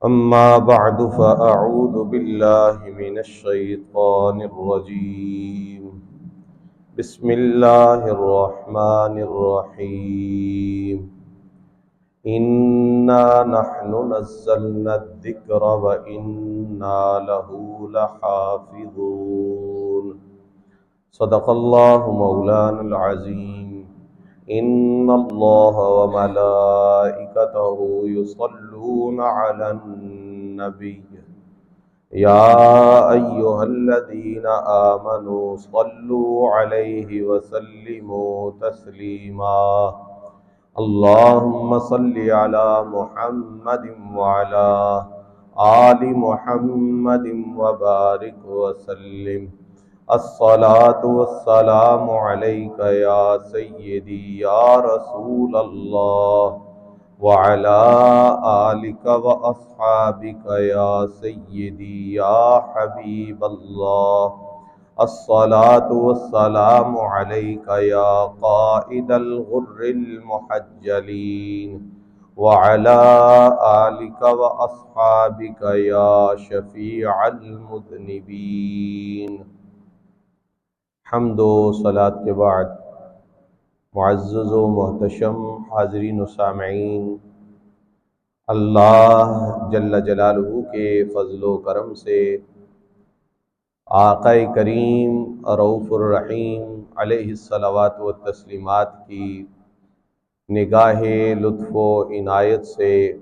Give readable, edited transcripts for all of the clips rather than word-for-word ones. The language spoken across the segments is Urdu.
أما بعد فأعوذ بالله من الشيطان الرجيم. بسم الله الرحمن الرحيم. إنا نحن نزلنا الذكر وإنا له لحافظون. صدق الله مولانا العظيم. إن الله وملائكته يصلون على النبي يا أيها الذين آمنوا صلوا عليه وسلموا تسليما. اللهم صل على محمد وعلى آل محمد وبارك وسلم. الصلاة والسلام عليك يا سيدي يا رسول الله وعلى آلك وأصحابك يا سيدي يا حبيب الله. الصلاة والسلام عليك يا قائد الغر المحجلين وعلى آلك وأصحابك يا شفيع المذنبين. حمد و صلاۃ کے بعد معزز و محتشم حاضرین و سامعین، اللہ جل جلالہ کے فضل و کرم سے آقا کریم رؤوف الرحیم علیہ الصلوات و تسلیمات کی نگاہ لطف و عنایت سے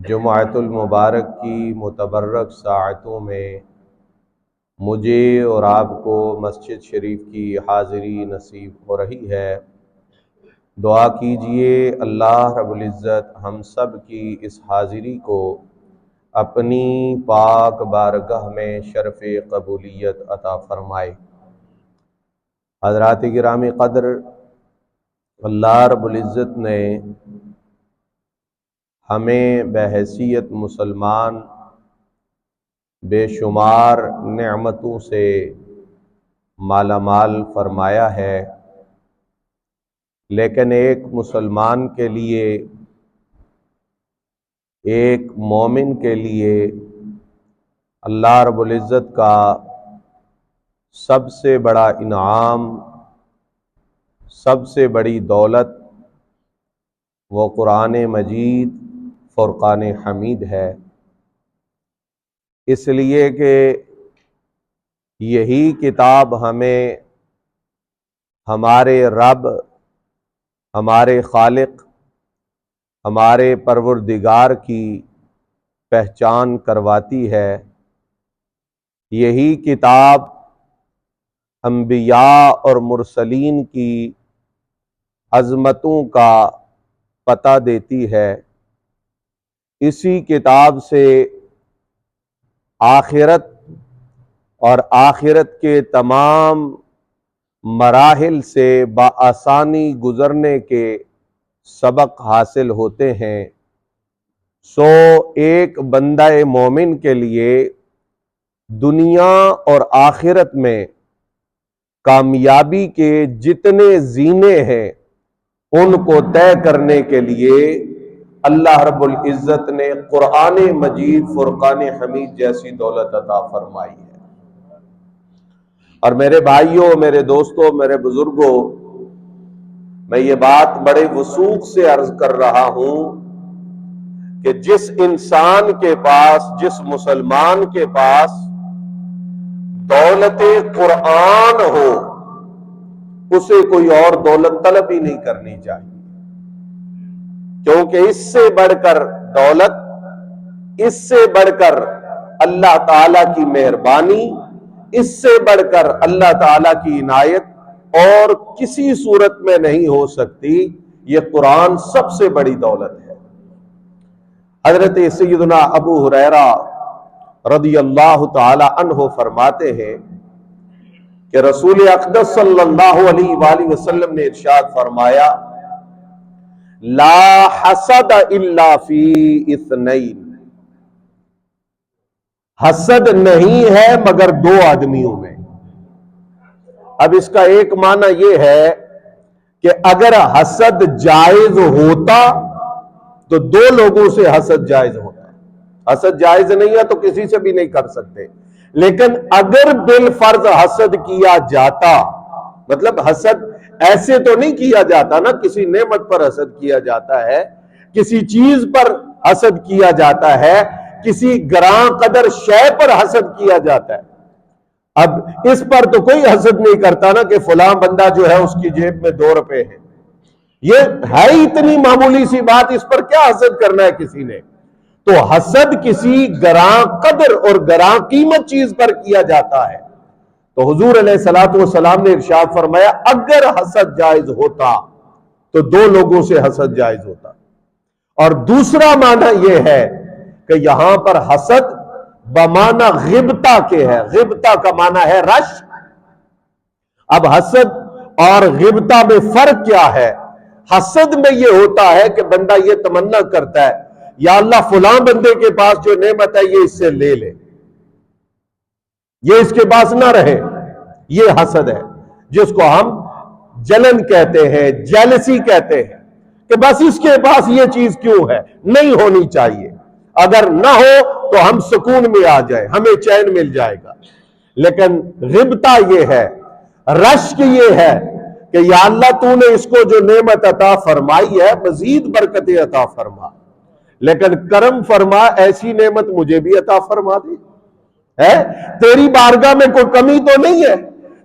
جمعۃ المبارک کی متبرک ساعتوں میں مجھے اور آپ کو مسجد شریف کی حاضری نصیب ہو رہی ہے۔ دعا کیجئے اللہ رب العزت ہم سب کی اس حاضری کو اپنی پاک بارگاہ میں شرف قبولیت عطا فرمائے۔ حضرات گرامی قدر، اللہ رب العزت نے ہمیں بحیثیت مسلمان بے شمار نعمتوں سے مالا مال فرمایا ہے، لیکن ایک مسلمان کے لیے، ایک مومن کے لیے اللہ رب العزت کا سب سے بڑا انعام، سب سے بڑی دولت وہ قرآن مجید فرقان حمید ہے، اس لیے کہ یہی کتاب ہمیں ہمارے رب، ہمارے خالق، ہمارے پروردگار کی پہچان کرواتی ہے۔ یہی کتاب انبیاء اور مرسلین کی عظمتوں کا پتہ دیتی ہے۔ اسی کتاب سے آخرت اور آخرت کے تمام مراحل سے بآسانی گزرنے کے سبق حاصل ہوتے ہیں۔ سو ایک بندہ مومن کے لیے دنیا اور آخرت میں کامیابی کے جتنے زینے ہیں ان کو طے کرنے کے لیے اللہ رب العزت نے قرآن مجید فرقان حمید جیسی دولت عطا فرمائی ہے۔ اور میرے بھائیوں، میرے دوستوں، میرے بزرگوں، میں یہ بات بڑے وثوق سے عرض کر رہا ہوں کہ جس انسان کے پاس، جس مسلمان کے پاس دولت قرآن ہو، اسے کوئی اور دولت طلب ہی نہیں کرنی چاہیے، کیونکہ اس سے بڑھ کر دولت، اس سے بڑھ کر اللہ تعالیٰ کی مہربانی، اس سے بڑھ کر اللہ تعالیٰ کی عنایت اور کسی صورت میں نہیں ہو سکتی۔ یہ قرآن سب سے بڑی دولت ہے۔ حضرت سیدنا ابو ہریرہ رضی اللہ تعالی عنہ فرماتے ہیں کہ رسول اقدس صلی اللہ علیہ وآلہ وسلم نے ارشاد فرمایا، لا حسد الا فی اثنین، حسد نہیں ہے مگر دو آدمیوں میں۔ اب اس کا ایک معنی یہ ہے کہ اگر حسد جائز ہوتا تو دو لوگوں سے حسد جائز ہوتا، حسد جائز نہیں ہے تو کسی سے بھی نہیں کر سکتے. لیکن اگر بالفرض حسد کیا جاتا، مطلب حسد ایسے تو نہیں کیا جاتا نا، کسی نعمت پر حسد کیا جاتا ہے، کسی چیز پر حسد کیا جاتا ہے، کسی گراں قدر شے پر حسد کیا جاتا ہے. اب اس پر تو کوئی حسد نہیں کرتا نا کہ فلاں بندہ جو ہے اس کی جیب میں 2 روپے ہیں. یہ ہے اتنی معمولی سی بات، اس پر کیا حسد کرنا ہے کسی نے؟ تو حسد کسی گراں قدر اور گراں قیمت چیز پر کیا جاتا ہے. تو حضور علیہ الصلوۃ والسلام نے ارشاد فرمایا اگر حسد جائز ہوتا تو 2 لوگوں سے حسد جائز ہوتا. اور دوسرا معنی یہ ہے کہ یہاں پر حسد بمعنی غبطہ کے ہے. غبطہ کا معنی ہے رشک. اب حسد اور غبطہ میں فرق کیا ہے؟ حسد میں یہ ہوتا ہے کہ بندہ یہ تمنا کرتا ہے یا اللہ فلاں بندے کے پاس جو نعمت ہے یہ اس سے لے لے، یہ اس کے پاس نہ رہے. یہ حسد ہے جس کو ہم جلن کہتے ہیں، جیلسی کہتے ہیں کہ بس اس کے پاس یہ چیز کیوں ہے، نہیں ہونی چاہیے، اگر نہ ہو تو ہم سکون میں آ جائیں، ہمیں چین مل جائے گا. لیکن غبطہ یہ ہے، رشک یہ ہے کہ یا اللہ تو نے اس کو جو نعمت عطا فرمائی ہے مزید برکتیں عطا فرما، لیکن کرم فرما ایسی نعمت مجھے بھی عطا فرما دے. تیری بارگاہ میں کوئی کمی تو نہیں ہے،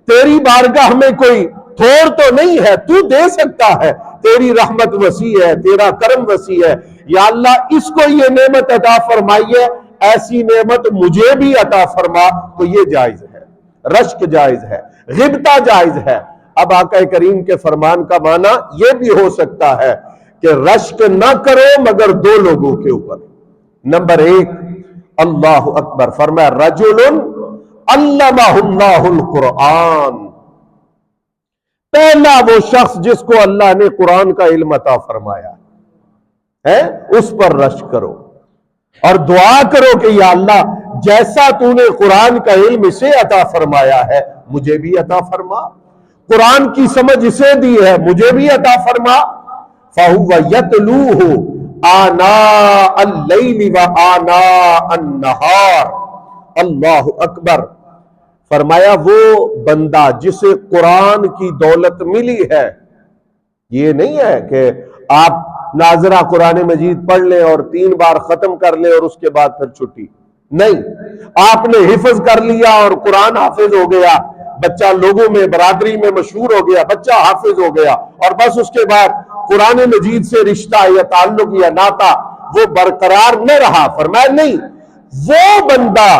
تیری بارگاہ میں کوئی تھوڑ تو نہیں ہے، تو دے سکتا ہے، تیری رحمت وسیع ہے، تیرا کرم وسیع ہے. یا اللہ اس کو یہ نعمت عطا فرمائی ہے، ایسی نعمت مجھے بھی عطا فرما. تو یہ جائز ہے، رشک جائز ہے، غبطہ جائز ہے. اب آقا کریم کے فرمان کا معنی یہ بھی ہو سکتا ہے کہ رشک نہ کرو مگر 2 لوگوں کے اوپر. نمبر 1 اللہ اکبر، فرمایا رجل علمہ اللہ القرآن، پہلا وہ شخص جس کو اللہ نے قرآن کا علم عطا فرمایا ہے، اس پر رشک کرو اور دعا کرو کہ یا اللہ جیسا تو نے قرآن کا علم اسے عطا فرمایا ہے مجھے بھی عطا فرما، قرآن کی سمجھ اسے دی ہے مجھے بھی عطا فرما. فَهُوَ يَتْلُوهُ آنَاءَ اللَّيْلِ وَآنَاءَ النَّهَارِ. اللہ اکبر. فرمایا وہ بندہ جسے قرآن کی دولت ملی ہے، یہ نہیں ہے کہ آپ ناظرہ قرآن مجید پڑھ لیں اور 3 بار ختم کر لیں اور اس کے بعد پھر چھٹی نہیں. آپ نے حفظ کر لیا اور قرآن حافظ ہو گیا، بچہ لوگوں میں برادری میں مشہور ہو گیا، بچہ حافظ ہو گیا، اور بس اس کے بعد قرآن مجید سے رشتہ یا تعلق یا ناتا وہ برقرار نہ رہا. فرمایا نہیں، وہ بندہ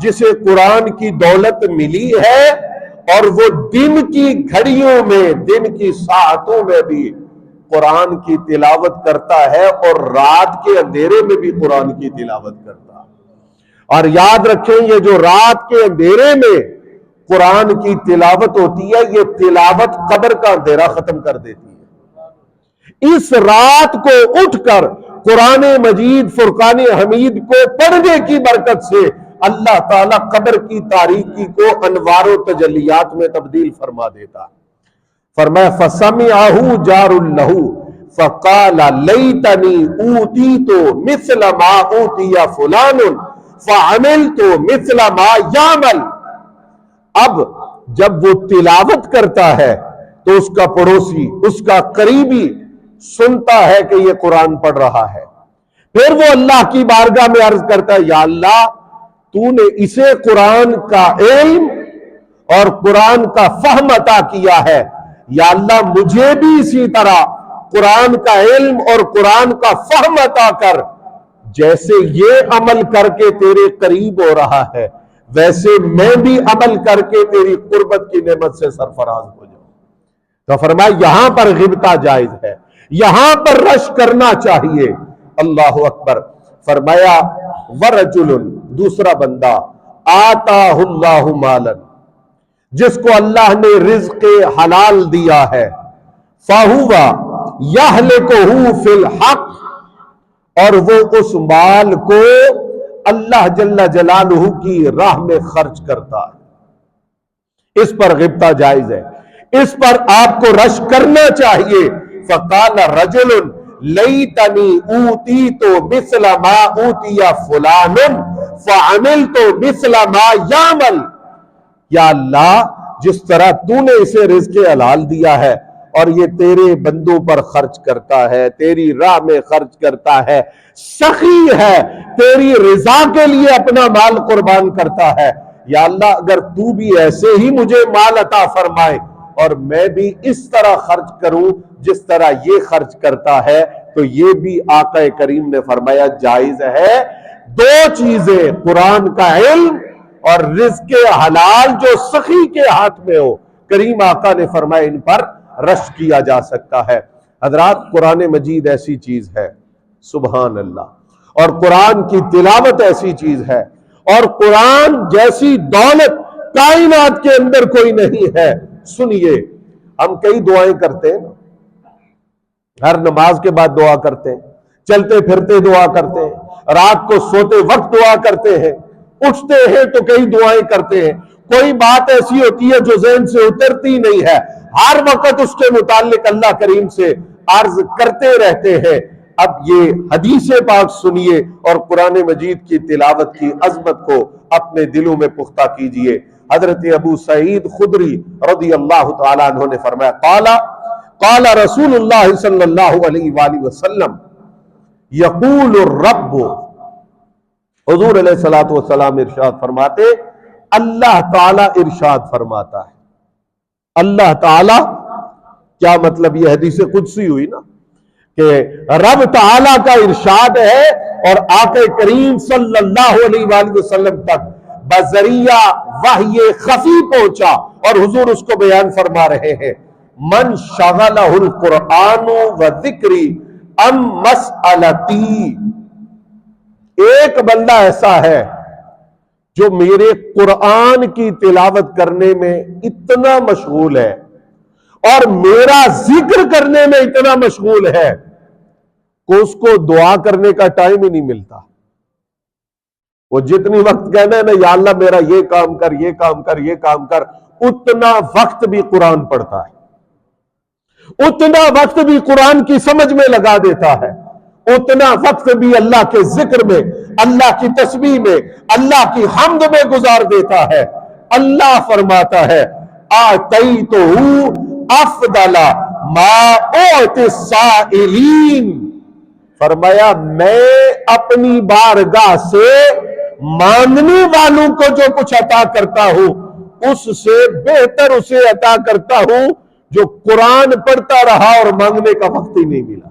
جسے قرآن کی دولت ملی ہے اور وہ دن کی گھڑیوں میں، دن کی ساعتوں میں بھی قرآن کی تلاوت کرتا ہے اور رات کے اندھیرے میں بھی قرآن کی تلاوت کرتا ہے. اور یاد رکھیں یہ جو رات کے اندھیرے میں قرآن کی تلاوت ہوتی ہے یہ تلاوت قبر کا اندھیرا ختم کر دیتی ہے. اس رات کو اٹھ کر قرآن مجید فرقان حمید کو پڑھنے کی برکت سے اللہ تعالیٰ قبر کی تاریکی کو انوار و تجلیات میں تبدیل فرما دیتا. فرمایا فَسَمِعَهُ جَارٌ لَهُ فَقَالَ لَيْتَنِي أُوتِيتُ مِثْلَ مَا أُوتِيَ فُلَانٌ فَعَمِلْتُ مِثْلَ مَا يَعْمَلُ. اب جب وہ تلاوت کرتا ہے تو اس کا پڑوسی، اس کا قریبی سنتا ہے کہ یہ قرآن پڑھ رہا ہے، پھر وہ اللہ کی بارگاہ میں عرض کرتا ہے یا اللہ تو نے اسے قرآن کا علم اور قرآن کا فہم عطا کیا ہے، یا اللہ مجھے بھی اسی طرح قرآن کا علم اور قرآن کا فہم عطا کر، جیسے یہ عمل کر کے تیرے قریب ہو رہا ہے ویسے میں بھی عمل کر کے تیری قربت کی نعمت سے سرفراز ہو جاؤں. تو فرمایا یہاں پر غبطہ جائز ہے، یہاں پر رشک کرنا چاہیے. اللہ اکبر. فرمایا ورجل، دوسرا بندہ آتاہ اللہ مالا، جس کو اللہ نے رزق حلال دیا ہے، فَهُوَ يَهْلِكُهُ فِي الْحَقِّ، اور وہ اس مال کو اللہ جل جلالہ کی راہ میں خرچ کرتا ہے. اس پر غبطہ جائز ہے، اس پر آپ کو رشک کرنا چاہیے. فَقَالَ رَجُلٌ لیتنی اوتیت مثل ما اوتی فلان فعملت مثل ما یعمل، یا اللہ جس طرح تو نے اسے رزق حلال دیا ہے اور یہ تیرے بندوں پر خرچ کرتا ہے، تیری راہ میں خرچ کرتا ہے، سخی ہے، تیری رضا کے لیے اپنا مال قربان کرتا ہے، یا اللہ اگر تو بھی ایسے ہی مجھے مال عطا فرمائے اور میں بھی اس طرح خرچ کروں جس طرح یہ خرچ کرتا ہے، تو یہ بھی آقا کریم نے فرمایا جائز ہے۔ دو چیزیں، قرآن کا علم اور رزق حلال جو سخی کے ہاتھ میں ہو، کریم آقا نے فرمایا ان پر رشک کیا جا سکتا ہے۔ حضرات قرآن مجید ایسی چیز ہے، سبحان اللہ، اور قرآن کی تلاوت ایسی چیز ہے، اور قرآن جیسی دولت کائنات کے اندر کوئی نہیں ہے۔ سنیے، ہم کئی دعائیں کرتے ہیں، ہر نماز کے بعد دعا کرتے ہیں، چلتے پھرتے دعا کرتے ہیں، رات کو سوتے وقت دعا کرتے ہیں، اٹھتے ہیں تو کئی دعائیں کرتے ہیں، کوئی بات ایسی ہوتی ہے جو ذہن سے اترتی نہیں ہے، ہر وقت اس کے متعلق اللہ کریم سے عرض کرتے رہتے ہیں۔ اب یہ حدیث پاک سنیے اور قرآن مجید کی تلاوت کی عظمت کو اپنے دلوں میں پختہ کیجئے۔ حضرت ابو سعید خدری رضی اللہ تعالیٰ عنہ نے فرمایا، قال رسول اللہ صلی اللہ علیہ وآلہ وسلم یقول الرب، حضور علیہ الصلوۃ والسلام ارشاد فرماتے، اللہ تعالیٰ ارشاد فرماتا ہے۔ اللہ تعالیٰ کیا مطلب؟ یہ حدیث قدسی ہوئی نا کہ رب تعالیٰ کا ارشاد ہے اور آقا کریم صلی اللہ علیہ وآلہ وسلم تک بذریعہ وحی خفی پہنچا اور حضور اس کو بیان فرما رہے ہیں۔ من شغلہ القرآن و ذکری ام مسئلتی، ایک بندہ ایسا ہے جو میرے قرآن کی تلاوت کرنے میں اتنا مشغول ہے اور میرا ذکر کرنے میں اتنا مشغول ہے کہ اس کو دعا کرنے کا ٹائم ہی نہیں ملتا۔ وہ جتنی وقت کہنا ہے نا یا اللہ میرا یہ کام کر، یہ کام کر، یہ کام کر، اتنا وقت بھی قرآن پڑھتا ہے، اتنا وقت بھی قرآن کی سمجھ میں لگا دیتا ہے، اتنا وقت بھی اللہ کے ذکر میں، اللہ کی تسبیح میں، اللہ کی حمد میں گزار دیتا ہے۔ اللہ فرماتا ہے آتیتہ افضل ما اعطی السائلین، فرمایا میں اپنی بارگاہ سے مانگنے والوں کو جو کچھ عطا کرتا ہوں اس سے بہتر اسے عطا کرتا ہوں جو قرآن پڑھتا رہا اور مانگنے کا وقت ہی نہیں ملا،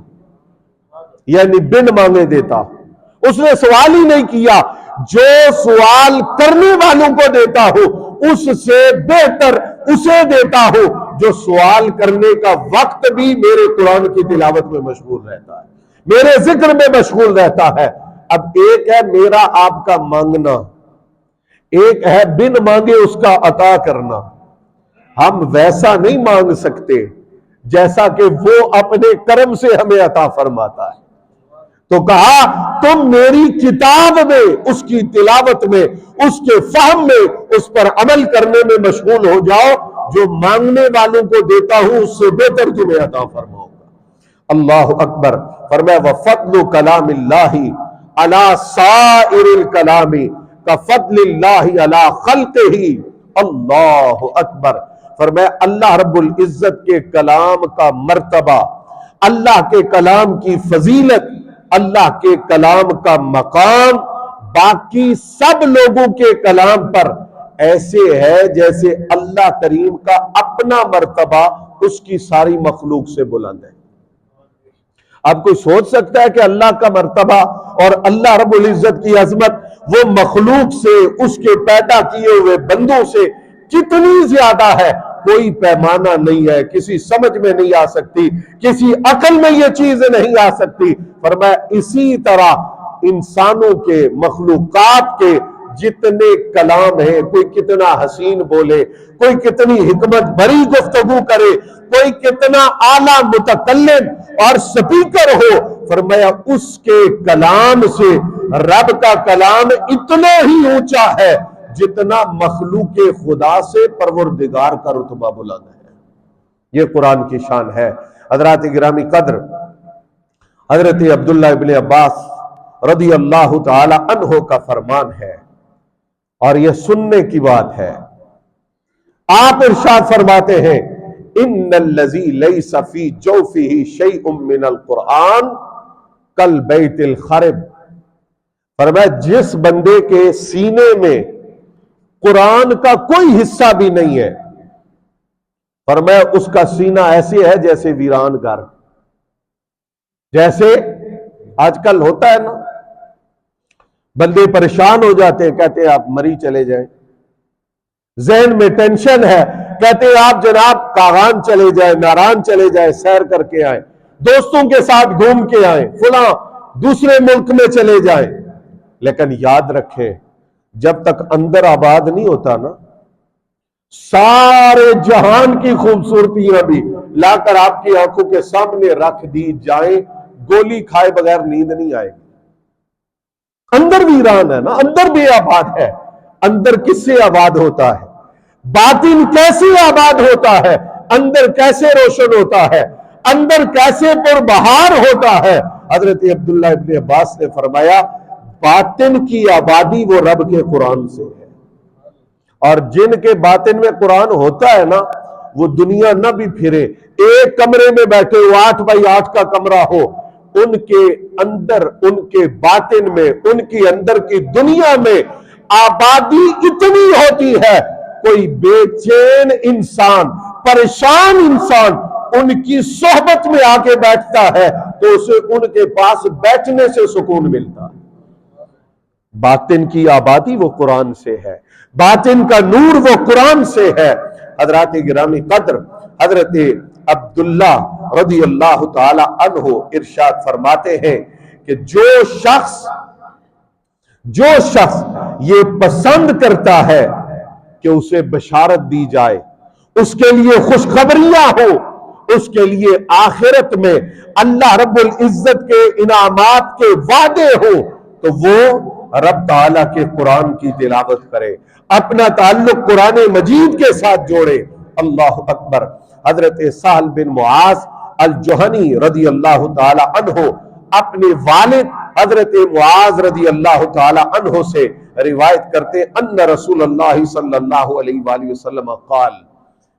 یعنی بن مانگے دیتا۔ اس نے سوال ہی نہیں کیا، جو سوال کرنے والوں کو دیتا ہوں اس سے بہتر اسے دیتا ہوں جو سوال کرنے کا وقت بھی میرے قرآن کی تلاوت میں مشغول رہتا ہے، میرے ذکر میں مشغول رہتا ہے۔ اب ایک ہے میرا آپ کا مانگنا، ایک ہے بن مانگے اس کا عطا کرنا۔ ہم ویسا نہیں مانگ سکتے جیسا کہ وہ اپنے کرم سے ہمیں عطا فرماتا ہے۔ تو کہا تم میری کتاب میں، اس کی تلاوت میں، اس کے فہم میں، اس پر عمل کرنے میں مشغول ہو جاؤ، جو مانگنے والوں کو دیتا ہوں اس سے بہتر تمہیں عطا فرماؤں گا۔ اللہ اکبر۔ فرمایا وَفَضْلُ كَلَامِ اللَّهِ عَلَى سَائِرِ الْكَلَامِ كَفَضْلِ اللَّهِ عَلَى خَلْقِهِ۔ اللہ اکبر۔ فرمایا اللہ رب العزت کے کلام کا مرتبہ، اللہ کے کلام کی فضیلت، اللہ کے کلام کا مقام باقی سب لوگوں کے کلام پر ایسے ہے جیسے اللہ کریم کا اپنا مرتبہ اس کی ساری مخلوق سے بلند ہے۔ اب کوئی سوچ سکتا ہے کہ اللہ کا مرتبہ اور اللہ رب العزت کی عظمت وہ مخلوق سے، اس کے پیدا کیے ہوئے بندوں سے کتنی زیادہ ہے؟ کوئی پیمانہ نہیں ہے، کسی سمجھ میں نہیں آ سکتی، کسی عقل میں یہ چیز نہیں آ سکتی۔ فرمایا اسی طرح انسانوں کے، مخلوقات کے جتنے کلام ہیں، کوئی کتنا حسین بولے، کوئی کتنی حکمت بھری گفتگو کرے، کوئی کتنا اعلیٰ متکلم اور سپیکر ہو، فرمایا اس کے کلام سے رب کا کلام اتنا ہی اونچا ہے جتنا مخلوق خدا سے پروردگار کا رتبہ بلند ہے۔ یہ قرآن کی شان ہے۔ حضرات گرامی قدر، حضرت عبداللہ ابن عباس رضی اللہ تعالی عنہ کا فرمان ہے اور یہ سننے کی بات ہے. آپ ارشاد فرماتے ہیں ان الذی لیس فی جوفہ شیء من القرآن کالبیت الخرب. فرمایا جس بندے کے سینے میں قرآن کا کوئی حصہ بھی نہیں ہے، فرمایا اس کا سینہ ایسے ہے جیسے ویران گھر. جیسے آج کل ہوتا ہے نا، بندے پریشان ہو جاتے ہیں، کہتے ہیں آپ مری چلے جائیں. ذہن میں ٹینشن ہے، کہتے ہیں آپ جناب کاغان چلے جائیں، ناران چلے جائیں، سیر کر کے آئیں، دوستوں کے ساتھ گھوم کے آئیں، فلاں دوسرے ملک میں چلے جائیں. لیکن یاد رکھیں جب تک اندر آباد نہیں ہوتا نا، سارے جہان کی خوبصورتیاں بھی لا کر آپ کی آنکھوں کے سامنے رکھ دی جائیں، گولی کھائے بغیر نیند نہیں آئے گی. اندر ویران ہے نا، اندر بھی آباد ہے. اندر کس سے آباد ہوتا ہے؟ باطن کیسے آباد ہوتا ہے؟ اندر کیسے روشن ہوتا ہے؟ اندر کیسے پربہار ہوتا ہے؟ حضرت عبداللہ ابن عباس نے فرمایا باطن کی آبادی وہ رب کے قرآن سے ہے. اور جن کے باطن میں قرآن ہوتا ہے نا، وہ دنیا نہ بھی پھرے، ایک کمرے میں بیٹھے ہو، 8x8 کا کمرہ ہو، ان کے اندر، ان کے باطن میں، ان کی اندر کی دنیا میں آبادی اتنی ہوتی ہے، کوئی بے چین انسان، پریشان انسان ان کی صحبت میں آ کے بیٹھتا ہے تو اسے ان کے پاس بیٹھنے سے سکون ملتا ہے. باطن کی آبادی وہ قرآن سے ہے، باطن کا نور وہ قرآن سے ہے. حضرات گرامی قدر، حضرت عبداللہ رضی اللہ تعالی عنہ ارشاد فرماتے ہیں کہ جو شخص یہ پسند کرتا ہے کہ اسے بشارت دی جائے، اس کے لیے خوشخبریاں ہو، اس کے لیے آخرت میں اللہ رب العزت کے انعامات کے وعدے ہو، تو وہ رب تعالیٰ کے قرآن کی تلاوت کرے، اپنا تعلق قرآن مجید کے ساتھ جوڑے. اللہ اکبر. حضرت سہل بن معاذ الجہنی رضی اللہ تعالی عنہ اپنے والد حضرت معاذ رضی اللہ تعالی عنہ سے روایت کرتے ان رسول اللہ صلی اللہ علیہ وآلہ وسلم قال.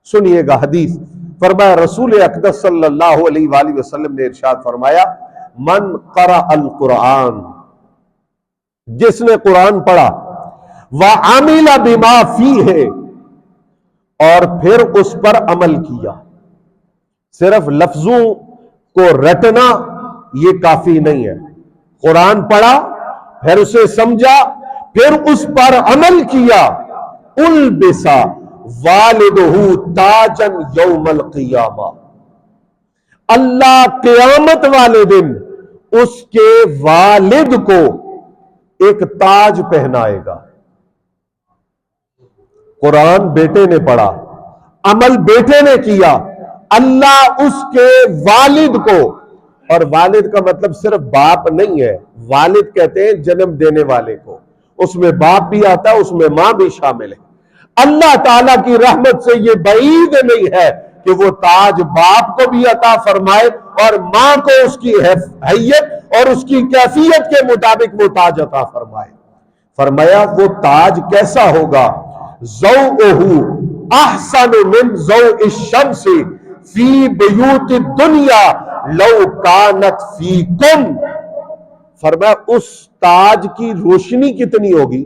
سنیے گا حدیث. فرمایا رسول اقدس صلی اللہ علیہ وآلہ وسلم نے ارشاد فرمایا من قرأ القرآن، جس نے قرآن پڑھا، وَعَمِلَ بِمَا فِيهِ، اور پھر اس پر عمل کیا. صرف لفظوں کو رٹنا یہ کافی نہیں ہے. قرآن پڑھا، پھر اسے سمجھا، پھر اس پر عمل کیا. البس والدہ تاجا یوم القیامہ، اللہ قیامت والے دن اس کے والد کو ایک تاج پہنائے گا. قرآن بیٹے نے پڑھا، عمل بیٹے نے کیا، اللہ اس کے والد کو، اور والد کا مطلب صرف باپ نہیں ہے، والد کہتے ہیں جنم دینے والے کو، اس میں باپ بھی آتا ہے، اس میں ماں بھی شامل ہے. اللہ تعالیٰ کی رحمت سے یہ بعید نہیں ہے کہ وہ تاج باپ کو بھی عطا فرمائے اور ماں کو اس کی حیثیت اور اس کی کیفیت کے مطابق وہ تاج عطا فرمائے. فرمایا وہ تاج کیسا ہوگا؟ ضوءہ احسن من ضوء الشمس فی بیوت الدنیا لو کانت فیکم. فرمایا اس تاج کی روشنی کتنی ہوگی؟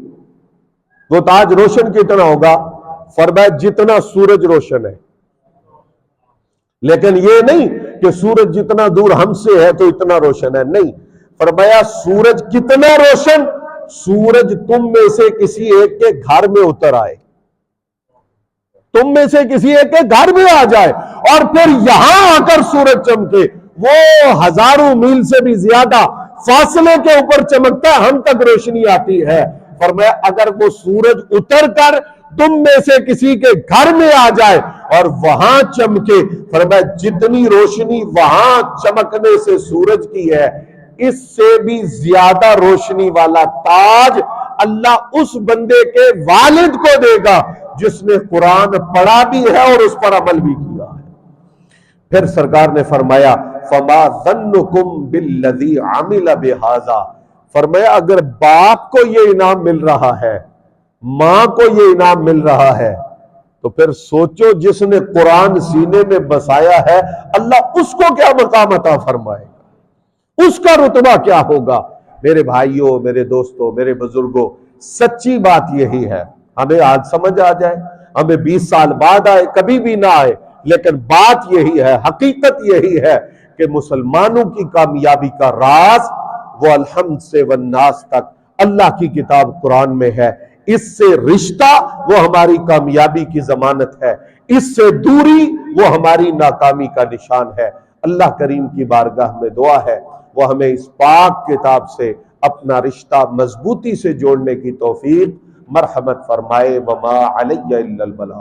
وہ تاج روشن کتنا ہوگا؟ فرمایا جتنا سورج روشن ہے. لیکن یہ نہیں کہ سورج جتنا دور ہم سے ہے تو اتنا روشن ہے، نہیں. فرمایا سورج کتنا روشن؟ سورج تم میں سے کسی ایک کے گھر میں اتر آئے، تم میں سے کسی ایک کے گھر میں آ جائے اور پھر یہاں آ کر سورج چمکے. وہ ہزاروں میل سے بھی زیادہ فاصلے کے اوپر چمکتا ہے، ہم تک روشنی آتی ہے. فرمایا اگر وہ سورج اتر کر تم میں سے کسی کے گھر میں آ جائے اور وہاں چمکے، فرمایا جتنی روشنی وہاں چمکنے سے سورج کی ہے، اس سے بھی زیادہ روشنی والا تاج اللہ اس بندے کے والد کو دے گا جس نے قرآن پڑھا بھی ہے اور اس پر عمل بھی کیا ہے. پھر سرکار نے فرمایا فما ظنکم بالذی عمل بہذا، فرمایا اگر باپ کو یہ انعام مل رہا ہے، ماں کو یہ انعام مل رہا ہے، تو پھر سوچو جس نے قرآن سینے میں بسایا ہے اللہ اس کو کیا مقام عطا فرمائے گا، اس کا رتبہ کیا ہوگا۔ میرے بھائیوں، میرے دوستوں، میرے بزرگوں، سچی بات یہی ہے، ہمیں آج سمجھ آ جائے، ہمیں 20 سال بعد آئے، کبھی بھی نہ آئے، لیکن بات یہی ہے، حقیقت یہی ہے کہ مسلمانوں کی کامیابی کا راز وہ الحمد سے والناس تک اللہ کی کتاب قرآن میں ہے۔ اس سے رشتہ وہ ہماری کامیابی کی ضمانت ہے، اس سے دوری وہ ہماری ناکامی کا نشان ہے۔ اللہ کریم کی بارگاہ میں دعا ہے وہ ہمیں اس پاک کتاب سے اپنا رشتہ مضبوطی سے جوڑنے کی توفیق مرحمت فرمائے۔ وما علی الا البلاغ۔